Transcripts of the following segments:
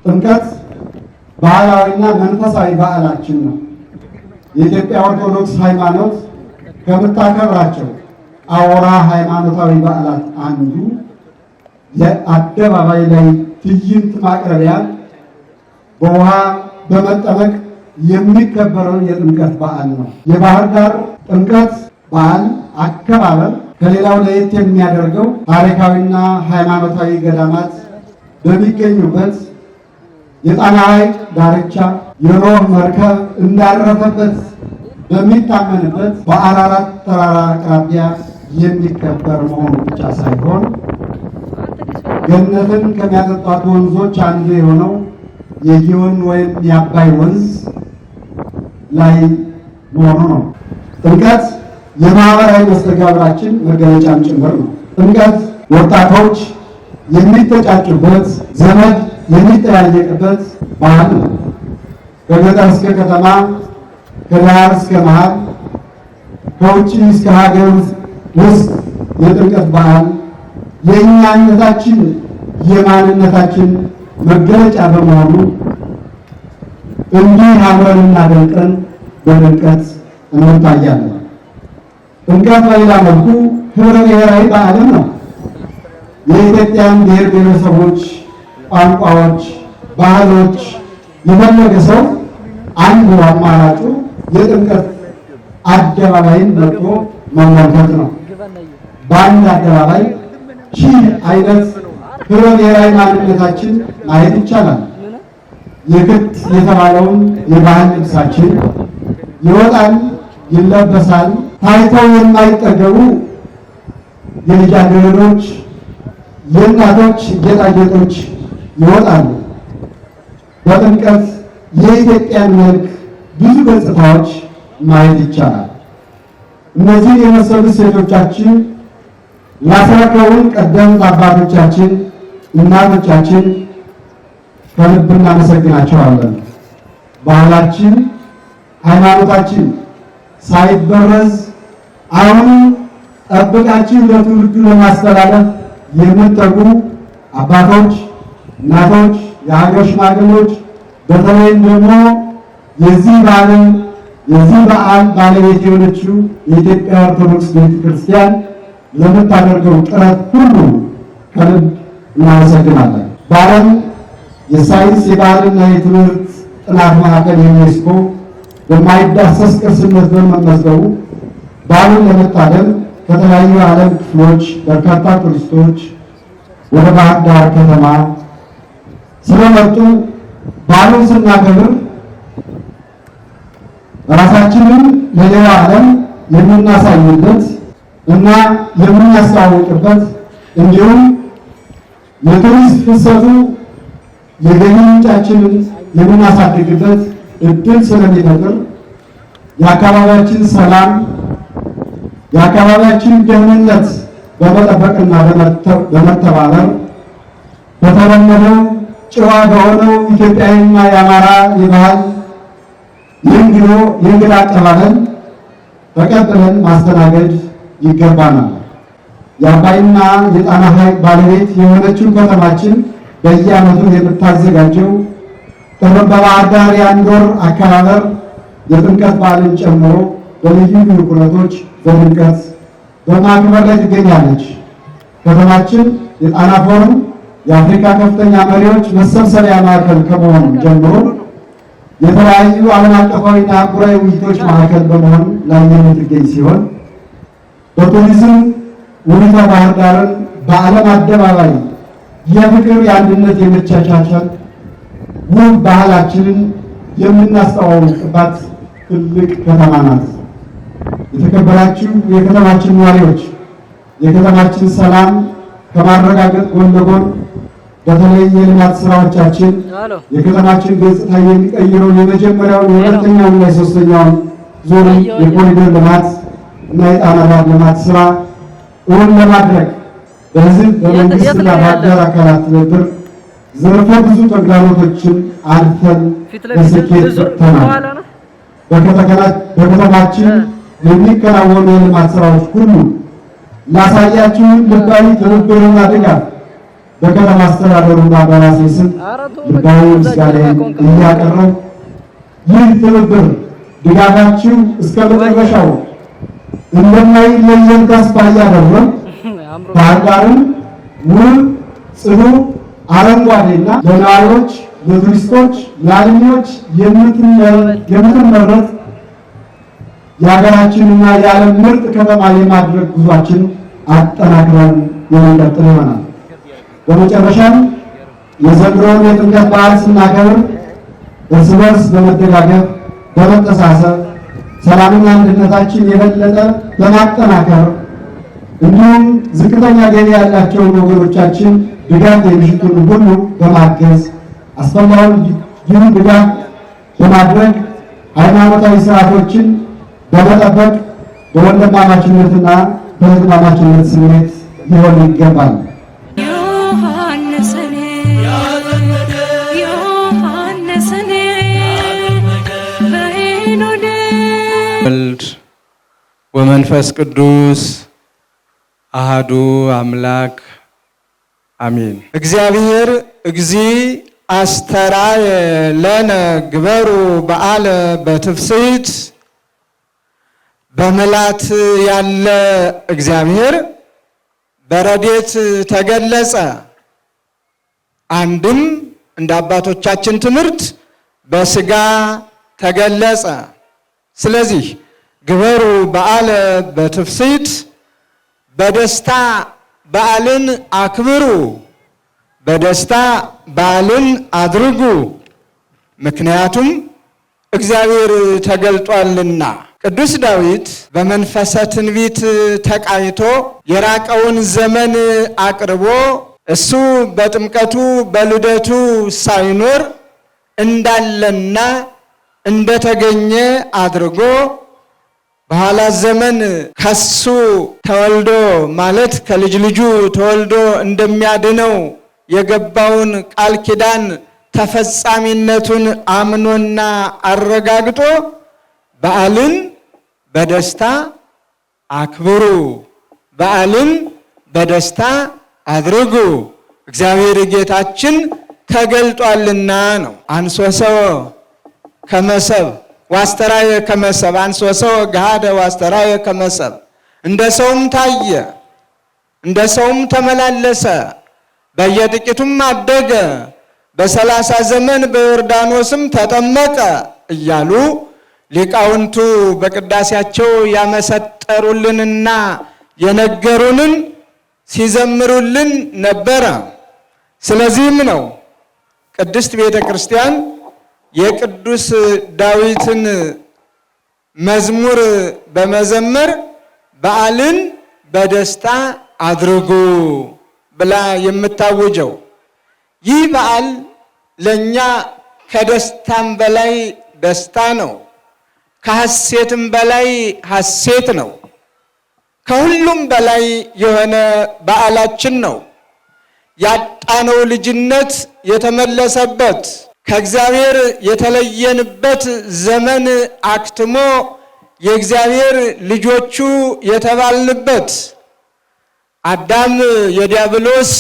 ጥምቀት ባህላዊና መንፈሳዊ በዓላችን ነው። የኢትዮጵያ ኦርቶዶክስ ሃይማኖት ከምታከብራቸው አውራ ሃይማኖታዊ በዓላት አንዱ የአደባባይ ላይ ትዕይንት ማቅረቢያ በውሃ በመጠመቅ የሚከበረው የጥምቀት በዓል ነው። የባህር ዳር ጥምቀት በዓል አከባበር ከሌላው ለየት የሚያደርገው ታሪካዊና ሃይማኖታዊ ገዳማት በሚገኙበት የጣና ሐይቅ ዳርቻ የኖህ መርከብ እንዳረፈበት በሚታመንበት በአራራት ተራራ አቅራቢያ የሚከበር መሆኑ ብቻ ሳይሆን ገነትን ከሚያጠጧት ወንዞች አንዱ የሆነው የጊዮን ወይም የአባይ ወንዝ ላይ መሆኑ ነው። ጥምቀት የማህበራዊ መስተጋብራችን መገለጫም ጭምር ነው። ጥምቀት ወጣቶች የሚተጫጩበት፣ ዘመድ የሚጠያየቅበት በዓል ነው። ከገጠር እስከ ከተማ፣ ከዳር እስከ መሃል፣ ከውጭ እስከ ሀገር ውስጥ የጥምቀት በዓል የእኛነታችን የማንነታችን መገለጫ በመሆኑ እንዲህ አምረንና ደምቀን በድምቀት እንታያለን። ጥምቀት በሌላ መልኩ ህብረ ብሔራዊ በዓልም ነው። የኢትዮጵያን ብሔር ብሔረሰቦች፣ ቋንቋዎች፣ ባህሎች የፈለገ ሰው አንዱ አማራጩ የጥምቀት አደባባይን መጥቶ መመልከት ነው። በአንድ አደባባይ ሺህ አይነት ህብረ ብሔራዊ ማንነታችን ማየት ይቻላል። የክት የተባለውን የባህል ልብሳችን ይወጣል፣ ይለበሳል። ታይተው የማይጠገቡ የልጃገረዶች የእናቶች ጌጣጌጦች ይወጣሉ። በጥምቀት የኢትዮጵያን መልክ ብዙ ገጽታዎች ማየት ይቻላል። እነዚህ የመሰሉ ሴቶቻችን ላስረከቡን ቀደምት አባቶቻችን፣ እናቶቻችን ከልብ እናመሰግናቸዋለን። ባህላችን፣ ሃይማኖታችን ሳይበረዝ አሁን ጠብቃችሁ ለትውልዱ ለማስተላለፍ የምትተጉ አባቶች፣ እናቶች፣ የሀገር ሽማግሌዎች በተለይም ደግሞ የዚህ በዓል ባለቤት የሆነችው የኢትዮጵያ ኦርቶዶክስ ቤተክርስቲያን ለምታደርገው ጥረት ሁሉ ከልብ እናመሰግናለን። በዓለም የሳይንስ የባህልና የትምህርት ጥናት ማዕከል ዩኔስኮ በማይዳሰስ ቅርስነት በመመዝገቡ በዓሉን ለመታደም ከተለያዩ የዓለም ክፍሎች በርካታ ቱሪስቶች ወደ ባህር ዳር ከተማ ስለመጡ በዓሉን ስናከብር ራሳችንን ለሌላው ዓለም የምናሳይበት እና የምናስተዋውቅበት እንዲሁም የቱሪስት ፍሰቱ የገቢ ምንጫችንን የምናሳድግበት እድል ስለሚፈጥር የአካባቢያችን ሰላም፣ የአካባቢያችን ደህንነት በመጠበቅና በመተባበር በተለመደው ጨዋ በሆነው ኢትዮጵያዊና የአማራ የባህል የእንግዳ አቀባበል ተቀብለን ማስተናገድ ይገባናል። የአባይና የጣና ሐይቅ ባለቤት የሆነችው ከተማችን በየዓመቱ የምታዘጋጀው በባህር ዳር የአንድ ወር አከባበር የጥምቀት በዓልን ጨምሮ በልዩ ልዩ ኩነቶች በድምቀት በማክበር ላይ ትገኛለች። ከተማችን የጣና ፎረም የአፍሪካ ከፍተኛ መሪዎች መሰብሰቢያ ማዕከል ከመሆኑ ጀምሮ የተለያዩ ዓለም አቀፋዊና አህጉራዊ ውይይቶች ማዕከል በመሆን ላይ የምትገኝ ሲሆን በቱሪዝም ውቢቷ ባህር ዳርን በዓለም አደባባይ የፍቅር፣ የአንድነት፣ የመቻቻል ውብ ባህላችንን የምናስተዋውቅባት ትልቅ ከተማ ናት። የተከበራችሁ የከተማችን ነዋሪዎች የከተማችን ሰላም ከማረጋገጥ ጎን ለጎን በተለይ የልማት ስራዎቻችን የከተማችን ገጽታ የሚቀይረው የመጀመሪያውን የሁለተኛውና የሶስተኛውን ዙር የኮሪደር ልማት እና የጣና ዳር ልማት ስራ እውን ለማድረግ በህዝብ በመንግስትና በአጋር አካላት ትብብር ዘርፈ ብዙ ተግዳሮቶችን አልፈን ለስኬት በቅተናል። በከተማችን የሚከናወኑ የልማት ስራዎች ሁሉ ላሳያችሁን ልባዊ ትብብርና ድጋፍ በከተማ አስተዳደሩና በራሴ ስም ልባዊ ምስጋናዬን እያቀረብኩ ይህ ትብብር ድጋፋችሁ እስከ መጨረሻው እንደማይለየን ተስፋ እያደረግን ባህር ዳርን ውብ፣ ጽኑ፣ አረንጓዴና ለነዋሪዎች፣ ለቱሪስቶች፣ ለአልሚዎች የምትመረጥ የሀገራችንና የዓለም ምርጥ ከተማ የማድረግ ጉዟችን አጠናክረን የምንቀጥል ይሆናል። በመጨረሻም የዘንድሮውን የጥምቀት በዓል ስናከብር እርስ በርስ በመደጋገፍ በመተሳሰብ ሰላምና አንድነታችን የበለጠ በማጠናከር እንዲሁም ዝቅተኛ ገቢ ያላቸውን ወገኖቻችን ድጋፍ የሚሹትን ሁሉ በማገዝ አስፈላጊውን ድጋፍ በማድረግ ሃይማኖታዊ ስርዓቶችን በመጠበቅ በወንድማማችነትና በእህትማማችነት ስሜት ሊሆን ይገባል። ወልድ ወመንፈስ ቅዱስ አሃዱ አምላክ አሜን። እግዚአብሔር እግዚ አስተራየ ለነ ግበሩ በዓለ በትፍስሕት በመላት ያለ እግዚአብሔር በረድኤት ተገለጸ። አንድም እንደ አባቶቻችን ትምህርት በሥጋ ተገለጸ። ስለዚህ ግበሩ በዓለ በትፍስሕት በደስታ በዓልን አክብሩ፣ በደስታ በዓልን አድርጉ፣ ምክንያቱም እግዚአብሔር ተገልጧልና። ቅዱስ ዳዊት በመንፈሰ ትንቢት ተቃኝቶ የራቀውን ዘመን አቅርቦ እሱ በጥምቀቱ በልደቱ ሳይኖር እንዳለና እንደተገኘ አድርጎ በኋላ ዘመን ከሱ ተወልዶ ማለት ከልጅ ልጁ ተወልዶ እንደሚያድነው የገባውን ቃል ኪዳን ተፈጻሚነቱን አምኖና አረጋግጦ በዓልን በደስታ አክብሩ፣ በዓልን በደስታ አድርጉ፣ እግዚአብሔር ጌታችን ተገልጧልና ነው። አንሶሰው ከመሰብ ዋስተራየ ከመሰብ አንሶሰው ገሃደ ዋስተራየ ከመሰብ እንደ ሰውም ታየ፣ እንደ ሰውም ተመላለሰ፣ በየጥቂቱም አደገ፣ በ30 ዘመን በዮርዳኖስም ተጠመቀ እያሉ ሊቃውንቱ በቅዳሴያቸው ያመሰጠሩልንና የነገሩንን ሲዘምሩልን ነበረ። ስለዚህም ነው ቅድስት ቤተ ክርስቲያን የቅዱስ ዳዊትን መዝሙር በመዘመር በዓልን በደስታ አድርጉ ብላ የምታውጀው። ይህ በዓል ለእኛ ከደስታም በላይ ደስታ ነው፣ ከሐሴትም በላይ ሐሴት ነው። ከሁሉም በላይ የሆነ በዓላችን ነው። ያጣነው ልጅነት የተመለሰበት፣ ከእግዚአብሔር የተለየንበት ዘመን አክትሞ የእግዚአብሔር ልጆቹ የተባልንበት። አዳም የዲያብሎስ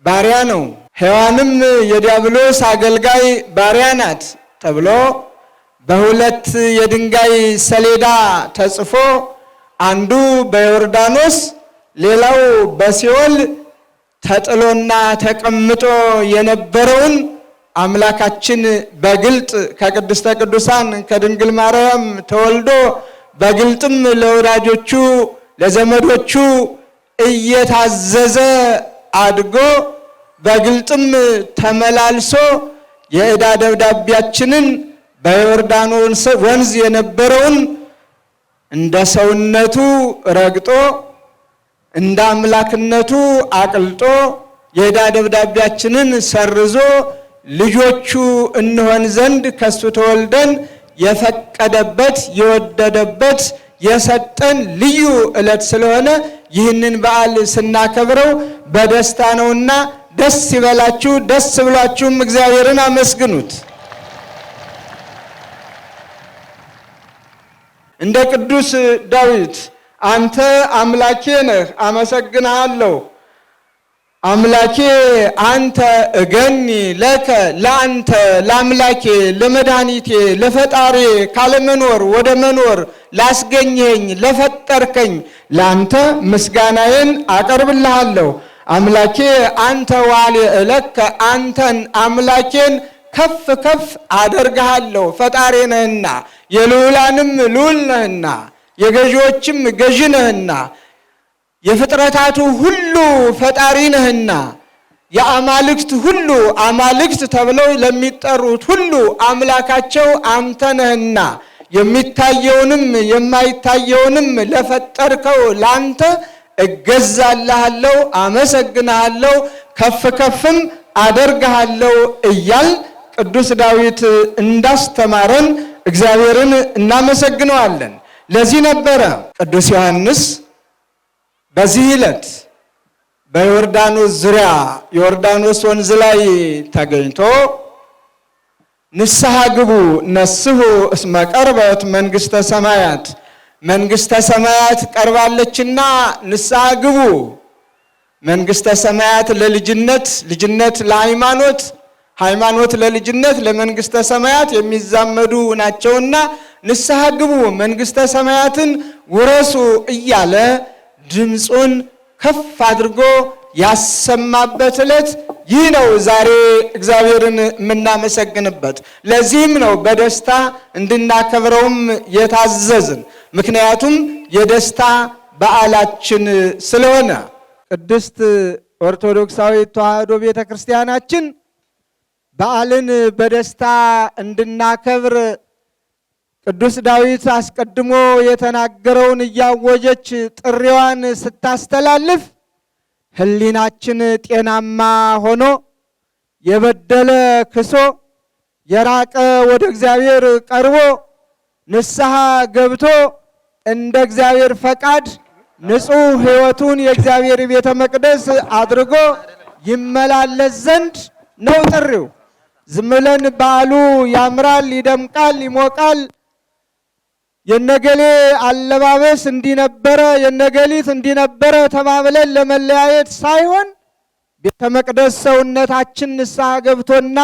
ባሪያ ነው፣ ሔዋንም የዲያብሎስ አገልጋይ ባሪያ ናት ተብሎ በሁለት የድንጋይ ሰሌዳ ተጽፎ አንዱ በዮርዳኖስ ሌላው በሲኦል ተጥሎና ተቀምጦ የነበረውን አምላካችን በግልጥ ከቅድስተ ቅዱሳን ከድንግል ማርያም ተወልዶ በግልጥም ለወዳጆቹ ለዘመዶቹ እየታዘዘ አድጎ በግልጥም ተመላልሶ የዕዳ ደብዳቤያችንን በዮርዳኖስ ወንዝ የነበረውን እንደ ሰውነቱ ረግጦ እንደ አምላክነቱ አቅልጦ የዕዳ ደብዳቤያችንን ሰርዞ ልጆቹ እንሆን ዘንድ ከሱ ተወልደን የፈቀደበት የወደደበት የሰጠን ልዩ ዕለት ስለሆነ ይህንን በዓል ስናከብረው በደስታ ነውና ደስ ይበላችሁ፣ ደስ ብሏችሁም እግዚአብሔርን አመስግኑት። እንደ ቅዱስ ዳዊት አንተ አምላኬ ነህ፣ አመሰግንሃለሁ፣ አምላኬ አንተ እገኒ ለከ ለአንተ ለአምላኬ ለመድኃኒቴ ለፈጣሪ ካለመኖር ወደ መኖር ላስገኘኝ ለፈጠርከኝ ለአንተ ምስጋናዬን አቀርብልሃለሁ። አምላኬ አንተ ዋሌ እለከ አንተን አምላኬን ከፍ ከፍ አደርግሃለሁ። ፈጣሪ ነህና የልዑላንም ልዑል ነህና የገዢዎችም ገዢ ነህና የፍጥረታቱ ሁሉ ፈጣሪ ነህና የአማልክት ሁሉ አማልክት ተብለው ለሚጠሩት ሁሉ አምላካቸው አንተ ነህና የሚታየውንም የማይታየውንም ለፈጠርከው ላንተ እገዛልሃለሁ፣ አመሰግንሃለሁ፣ ከፍ ከፍም አደርግሃለሁ እያል ቅዱስ ዳዊት እንዳስተማረን እግዚአብሔርን እናመሰግነዋለን። ለዚህ ነበረ ቅዱስ ዮሐንስ በዚህ ዕለት በዮርዳኖስ ዙሪያ ዮርዳኖስ ወንዝ ላይ ተገኝቶ ንስሐ ግቡ ነስሑ እስመ ቀርበት መንግሥተ ሰማያት፣ መንግሥተ ሰማያት ቀርባለችና ንስሐ ግቡ። መንግሥተ ሰማያት ለልጅነት፣ ልጅነት ለሃይማኖት፣ ሃይማኖት ለልጅነት፣ ለመንግሥተ ሰማያት የሚዛመዱ ናቸውና ንስሐ ግቡ፣ መንግሥተ ሰማያትን ውረሱ እያለ ድምፁን ከፍ አድርጎ ያሰማበት ዕለት ይህ ነው። ዛሬ እግዚአብሔርን የምናመሰግንበት ለዚህም ነው በደስታ እንድናከብረውም የታዘዝን። ምክንያቱም የደስታ በዓላችን ስለሆነ ቅድስት ኦርቶዶክሳዊት ተዋሕዶ ቤተ ክርስቲያናችን በዓልን በደስታ እንድናከብር ቅዱስ ዳዊት አስቀድሞ የተናገረውን እያወጀች ጥሪዋን ስታስተላልፍ ሕሊናችን ጤናማ ሆኖ የበደለ ክሶ የራቀ ወደ እግዚአብሔር ቀርቦ ንስሐ ገብቶ እንደ እግዚአብሔር ፈቃድ ንጹሕ ሕይወቱን የእግዚአብሔር ቤተ መቅደስ አድርጎ ይመላለስ ዘንድ ነው ጥሪው። ዝም ብለን በዓሉ ያምራል፣ ይደምቃል፣ ይሞቃል የነገሌ አለባበስ እንዲነበረ የነገሊት እንዲነበረ ተባብለን ለመለያየት ሳይሆን ቤተ መቅደስ ሰውነታችን ንስሐ ገብቶና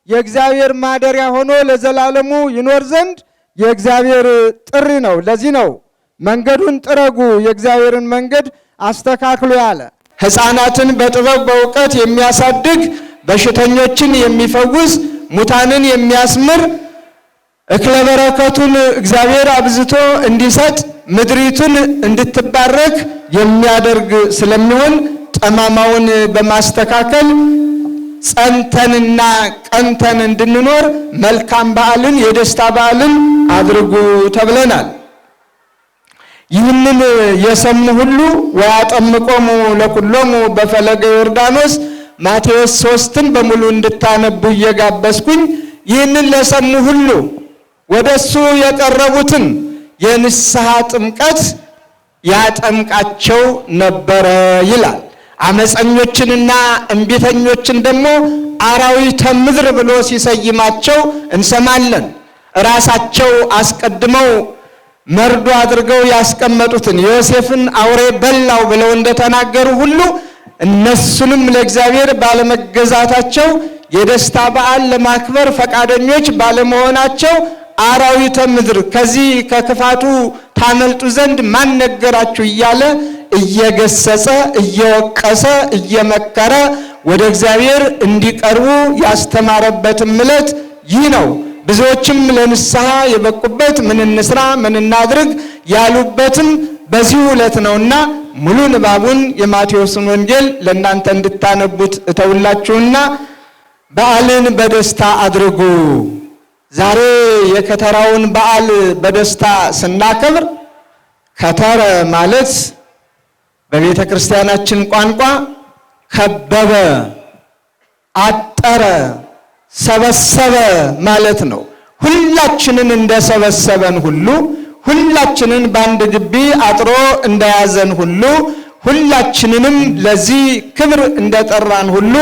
የእግዚአብሔር ማደሪያ ሆኖ ለዘላለሙ ይኖር ዘንድ የእግዚአብሔር ጥሪ ነው። ለዚህ ነው መንገዱን ጥረጉ፣ የእግዚአብሔርን መንገድ አስተካክሉ ያለ። ሕፃናትን በጥበብ በእውቀት የሚያሳድግ፣ በሽተኞችን የሚፈውስ፣ ሙታንን የሚያስምር እክለ በረከቱን እግዚአብሔር አብዝቶ እንዲሰጥ ምድሪቱን እንድትባረክ የሚያደርግ ስለሚሆን ጠማማውን በማስተካከል ጸንተንና ቀንተን እንድንኖር መልካም በዓልን የደስታ በዓልን አድርጉ ተብለናል። ይህንን የሰሙ ሁሉ ወያጠምቆሙ ለኩሎሙ በፈለገ ዮርዳኖስ ማቴዎስ 3ን በሙሉ እንድታነቡ እየጋበዝኩኝ ይህንን ለሰሙ ሁሉ ወደ እሱ የቀረቡትን የንስሐ ጥምቀት ያጠምቃቸው ነበረ ይላል። አመፀኞችንና እምቢተኞችን ደግሞ አራዊተ ምድር ብሎ ሲሰይማቸው እንሰማለን። ራሳቸው አስቀድመው መርዶ አድርገው ያስቀመጡትን ዮሴፍን አውሬ በላው ብለው እንደተናገሩ ሁሉ እነሱንም ለእግዚአብሔር ባለመገዛታቸው የደስታ በዓል ለማክበር ፈቃደኞች ባለመሆናቸው አራዊተ ምድር ከዚህ ከክፋቱ ታመልጡ ዘንድ ማን ነገራችሁ እያለ እየገሰጸ እየወቀሰ እየመከረ ወደ እግዚአብሔር እንዲቀርቡ ያስተማረበትም ዕለት ይህ ነው። ብዙዎችም ለንስሐ የበቁበት ምን እንስራ ምን እናድርግ ያሉበትም በዚህ ዕለት ነውና ሙሉ ንባቡን የማቴዎስን ወንጌል ለእናንተ እንድታነቡት እተውላችሁና በዓልን በደስታ አድርጉ። ዛሬ የከተራውን በዓል በደስታ ስናከብር ከተረ ማለት በቤተ ክርስቲያናችን ቋንቋ ከበበ፣ አጠረ፣ ሰበሰበ ማለት ነው። ሁላችንን እንደሰበሰበን ሁሉ ሁላችንን በአንድ ግቢ አጥሮ እንደያዘን ሁሉ ሁላችንንም ለዚህ ክብር እንደጠራን ሁሉ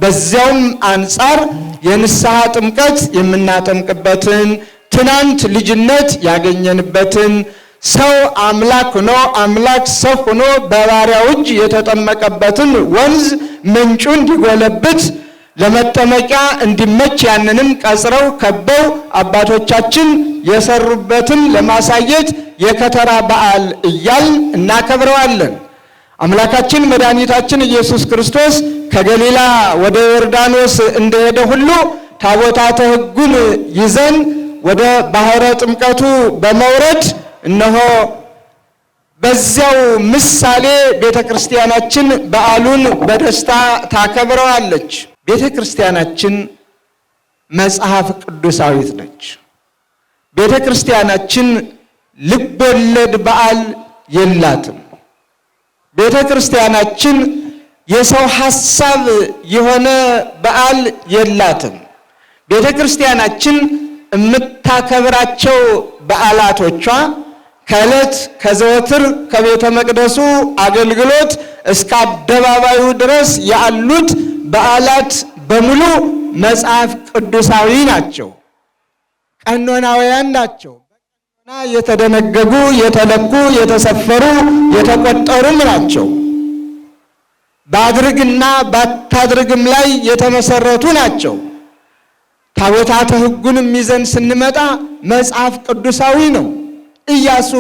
በዚያውም አንጻር የንስሐ ጥምቀት የምናጠምቅበትን ትናንት ልጅነት ያገኘንበትን ሰው አምላክ ሆኖ አምላክ ሰው ሆኖ በባሪያው እጅ የተጠመቀበትን ወንዝ ምንጩ እንዲጎለብት ለመጠመቂያ እንዲመች ያንንም ቀጽረው ከበው አባቶቻችን የሰሩበትን ለማሳየት የከተራ በዓል እያል እናከብረዋለን። አምላካችን መድኃኒታችን ኢየሱስ ክርስቶስ ከገሊላ ወደ ዮርዳኖስ እንደሄደ ሁሉ ታቦታተ ሕጉን ይዘን ወደ ባህረ ጥምቀቱ በመውረድ እነሆ በዚያው ምሳሌ ቤተክርስቲያናችን በዓሉን በደስታ ታከብረዋለች። ቤተክርስቲያናችን መጽሐፍ ቅዱሳዊት ነች። ቤተክርስቲያናችን ልቦለድ በዓል የላትም። ቤተክርስቲያናችን የሰው ሐሳብ የሆነ በዓል የላትም። ቤተክርስቲያናችን የምታከብራቸው በዓላቶቿ ከዕለት ከዘወትር ከቤተ መቅደሱ አገልግሎት እስከ አደባባዩ ድረስ ያሉት በዓላት በሙሉ መጽሐፍ ቅዱሳዊ ናቸው፣ ቀኖናውያን ናቸው። በቀኖና የተደነገጉ፣ የተለኩ፣ የተሰፈሩ፣ የተቆጠሩም ናቸው። ባድርግና ባታድርግም ላይ የተመሰረቱ ናቸው። ታቦታተ ሕጉንም ይዘን ስንመጣ መጽሐፍ ቅዱሳዊ ነው። ኢያሱ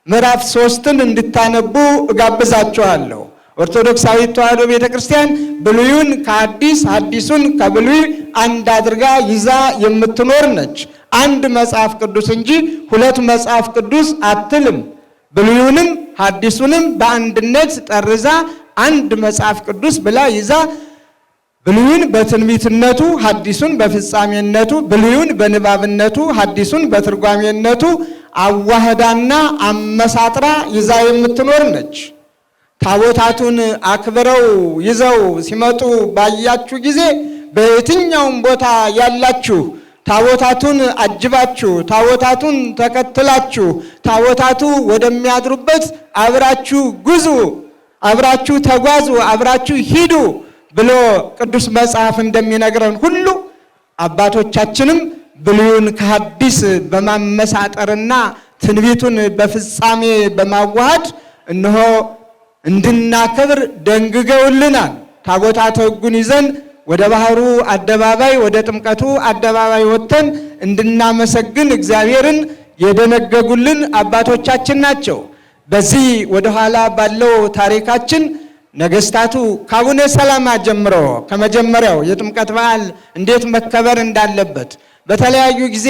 ምዕራፍ 3ን እንድታነቡ እጋብዛችኋለሁ። ኦርቶዶክሳዊት ተዋሕዶ ቤተክርስቲያን ብሉዩን ከአዲስ ሐዲሱን ከብሉይ አንድ አድርጋ ይዛ የምትኖር ነች። አንድ መጽሐፍ ቅዱስ እንጂ ሁለት መጽሐፍ ቅዱስ አትልም። ብሉዩንም ሐዲሱንም በአንድነት ጠርዛ አንድ መጽሐፍ ቅዱስ ብላ ይዛ ብሉዩን በትንቢትነቱ ሐዲሱን በፍጻሜነቱ ብሉዩን በንባብነቱ ሐዲሱን በትርጓሜነቱ አዋህዳና አመሳጥራ ይዛ የምትኖር ነች። ታቦታቱን አክብረው ይዘው ሲመጡ ባያችሁ ጊዜ በየትኛውም ቦታ ያላችሁ ታቦታቱን አጅባችሁ ታቦታቱን ተከትላችሁ ታቦታቱ ወደሚያድሩበት አብራችሁ ጉዙ፣ አብራችሁ ተጓዙ፣ አብራችሁ ሂዱ ብሎ ቅዱስ መጽሐፍ እንደሚነግረን ሁሉ አባቶቻችንም ብሉዩን ከሐዲስ በማመሳጠርና ትንቢቱን በፍጻሜ በማዋሃድ እነሆ እንድናከብር ደንግገውልናል። ታቦታተ ሕጉን ይዘን ወደ ባህሩ አደባባይ ወደ ጥምቀቱ አደባባይ ወጥተን እንድናመሰግን እግዚአብሔርን የደነገጉልን አባቶቻችን ናቸው። በዚህ ወደ ኋላ ባለው ታሪካችን ነገስታቱ ከአቡነ ሰላማ ጀምሮ ከመጀመሪያው የጥምቀት በዓል እንዴት መከበር እንዳለበት በተለያዩ ጊዜ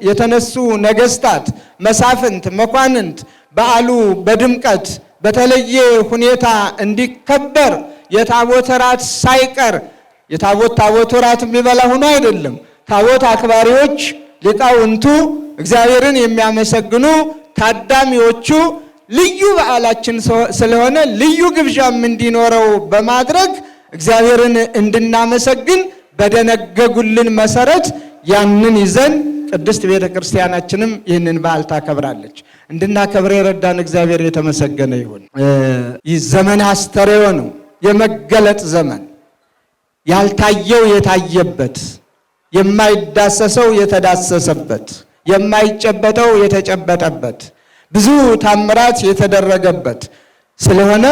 የተነሱ ነገስታት፣ መሳፍንት፣ መኳንንት በዓሉ በድምቀት በተለየ ሁኔታ እንዲከበር የታቦት ራት ሳይቀር ታቦት ራት የሚበላ ሆኖ አይደለም። ታቦት አክባሪዎች ሊቃውንቱ እግዚአብሔርን የሚያመሰግኑ ታዳሚዎቹ ልዩ በዓላችን ስለሆነ ልዩ ግብዣም እንዲኖረው በማድረግ እግዚአብሔርን እንድናመሰግን በደነገጉልን መሰረት ያንን ይዘን ቅድስት ቤተ ክርስቲያናችንም ይህንን በዓል ታከብራለች። እንድናከብር የረዳን እግዚአብሔር የተመሰገነ ይሁን። ይህ ዘመን አስተርእዮ ነው፣ የመገለጥ ዘመን፣ ያልታየው የታየበት፣ የማይዳሰሰው የተዳሰሰበት፣ የማይጨበጠው የተጨበጠበት፣ ብዙ ታምራት የተደረገበት ስለሆነ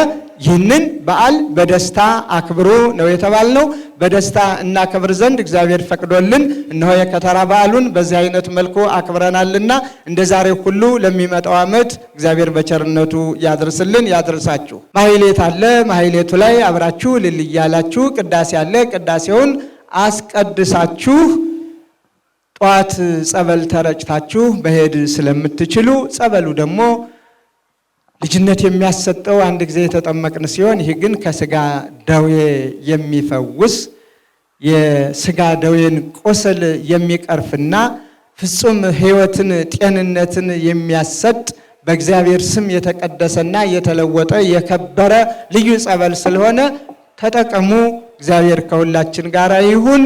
ይህንን በዓል በደስታ አክብሩ ነው የተባልነው። በደስታ እናከብር ዘንድ እግዚአብሔር ፈቅዶልን እነሆ የከተራ በዓሉን በዚህ አይነት መልኩ አክብረናልና እንደ ዛሬው ሁሉ ለሚመጣው ዓመት እግዚአብሔር በቸርነቱ ያድርስልን ያድርሳችሁ። ማህሌት አለ፣ ማህሌቱ ላይ አብራችሁ እልል እያላችሁ፣ ቅዳሴ አለ፣ ቅዳሴውን አስቀድሳችሁ ጧት ጸበል ተረጭታችሁ መሄድ ስለምትችሉ ጸበሉ ደግሞ ልጅነት የሚያሰጠው አንድ ጊዜ የተጠመቅን ሲሆን ይህ ግን ከስጋ ደዌ የሚፈውስ የስጋ ደዌን ቁስል የሚቀርፍና ፍጹም ሕይወትን ጤንነትን የሚያሰጥ በእግዚአብሔር ስም የተቀደሰና የተለወጠ የከበረ ልዩ ጸበል ስለሆነ ተጠቀሙ። እግዚአብሔር ከሁላችን ጋር ይሁን።